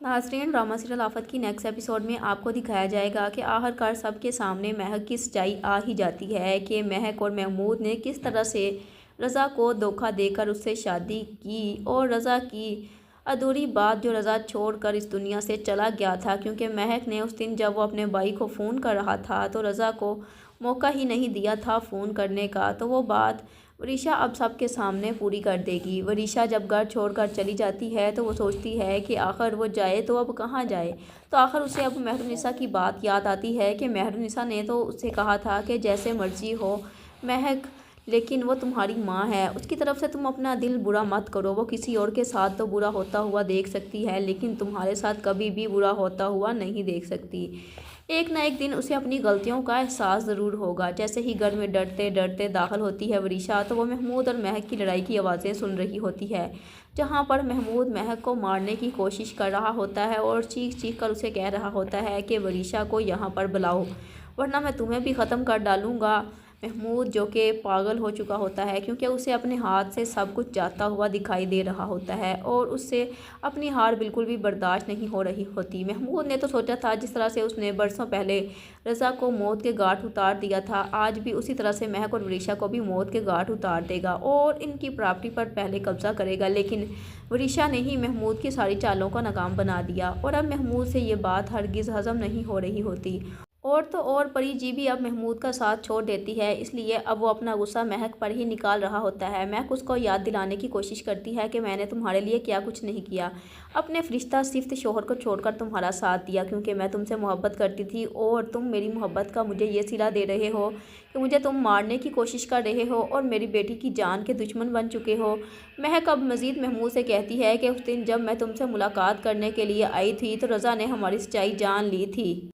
नाज़रीन, drama serial आफत की नेक्स्ट एपिसोड में आपको दिखाया जाएगा कि आखिरकार सबके सामने महक की सच्चाई आ ही जाती है कि महक और महमूद ने किस तरह से रज़ा को धोखा देकर उससे शादी की और रज़ा की अधूरी बात जो रज़ा छोड़कर इस दुनिया से चला गया था, क्योंकि महक ने उस दिन जब वो अपने भाई को फ़ोन कर रहा था तो रज़ा को मौका ही नहीं दिया था फ़ोन करने का। तो वो बात वरीशा अब सबके सामने पूरी कर देगी। वरीशा जब घर छोड़कर चली जाती है तो वो सोचती है कि आखिर वो जाए तो अब कहाँ जाए। तो आखिर उसे अब महरुनिसा की बात याद आती है कि महरुनिसा ने तो उससे कहा था कि जैसे मर्जी हो महक, लेकिन वो तुम्हारी माँ है, उसकी तरफ से तुम अपना दिल बुरा मत करो। वो किसी और के साथ तो बुरा होता हुआ देख सकती है लेकिन तुम्हारे साथ कभी भी बुरा होता हुआ नहीं देख सकती। एक ना एक दिन उसे अपनी गलतियों का एहसास ज़रूर होगा। जैसे ही घर में डरते डरते दाखिल होती है वरीशा तो वो महमूद और महक की लड़ाई की आवाज़ें सुन रही होती है, जहाँ पर महमूद महक को मारने की कोशिश कर रहा होता है और चीख चीख कर उसे कह रहा होता है कि वरीशा को यहाँ पर बुलाओ वरना मैं तुम्हें भी ख़त्म कर डालूँगा। महमूद जो कि पागल हो चुका होता है क्योंकि उसे अपने हाथ से सब कुछ जाता हुआ दिखाई दे रहा होता है और उससे अपनी हार बिल्कुल भी बर्दाश्त नहीं हो रही होती। महमूद ने तो सोचा था जिस तरह से उसने बरसों पहले रज़ा को मौत के घाट उतार दिया था, आज भी उसी तरह से महक और वरीशा को भी मौत के घाट उतार देगा और इनकी प्रॉपर्टी पर पहले कब्जा करेगा। लेकिन वरीशा ने ही महमूद की सारी चालों को नाकाम बना दिया और अब महमूद से ये बात हरगिज़ हज़म नहीं हो रही होती। और तो और परी जी भी अब महमूद का साथ छोड़ देती है, इसलिए अब वो अपना गुस्सा महक पर ही निकाल रहा होता है। महक उसको याद दिलाने की कोशिश करती है कि मैंने तुम्हारे लिए क्या कुछ नहीं किया, अपने फरिश्ता सिफ्त शोहर को छोड़कर तुम्हारा साथ दिया क्योंकि मैं तुमसे मोहब्बत करती थी और तुम मेरी मोहब्बत का मुझे ये सिला दे रहे हो कि मुझे तुम मारने की कोशिश कर रहे हो और मेरी बेटी की जान के दुश्मन बन चुके हो। महक अब मज़ीद महमूद से कहती है कि उस दिन जब मैं तुमसे मुलाकात करने के लिए आई थी तो रज़ा ने हमारी सच्चाई जान ली थी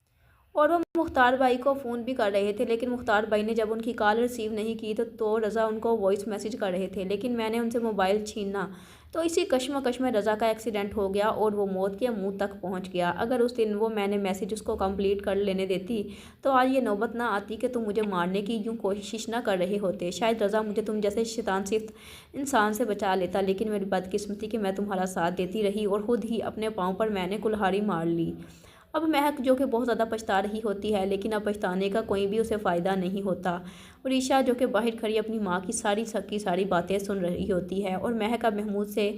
और वो मुख्तार भाई को फ़ोन भी कर रहे थे, लेकिन मुख्तार भाई ने जब उनकी कॉल रिसीव नहीं की तो रज़ा उनको वॉइस मैसेज कर रहे थे, लेकिन मैंने उनसे मोबाइल छीना तो इसी कश्मकश में रज़ा का एक्सीडेंट हो गया और वो मौत के मुंह तक पहुंच गया। अगर उस दिन वो मैंने मैसेज उसको कंप्लीट कर लेने देती तो आज ये नौबत ना आती कि तुम मुझे मारने की यूँ कोशिश ना कर रहे होते। शायद रज़ा मुझे तुम जैसे शैतान सिर्फ इंसान से बचा लेता, लेकिन मेरी बदकिस्मती कि मैं तुम्हारा साथ देती रही और ख़ुद ही अपने पाँव पर मैंने कुल्हाड़ी मार ली। अब महक जो कि बहुत ज़्यादा पछता रही होती है, लेकिन अब पछताने का कोई भी उसे फ़ायदा नहीं होता। और ईशा जो कि बाहर खड़ी अपनी माँ की सारी बातें सुन रही होती है और महक अब महमूद से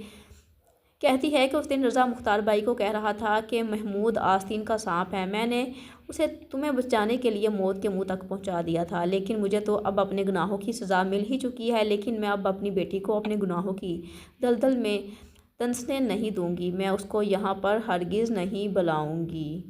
कहती है कि उस दिन रज़ा मुख्तार भाई को कह रहा था कि महमूद आस्तीन का सांप है, मैंने उसे तुम्हें बचाने के लिए मौत के मुंह तक पहुंचा दिया था, लेकिन मुझे तो अब अपने गुनाहों की सज़ा मिल ही चुकी है। लेकिन मैं अब अपनी बेटी को अपने गुनाहों की दलदल में दंसने नहीं दूंगी, मैं उसको यहाँ पर हरगिज़ नहीं बुलाऊंगी।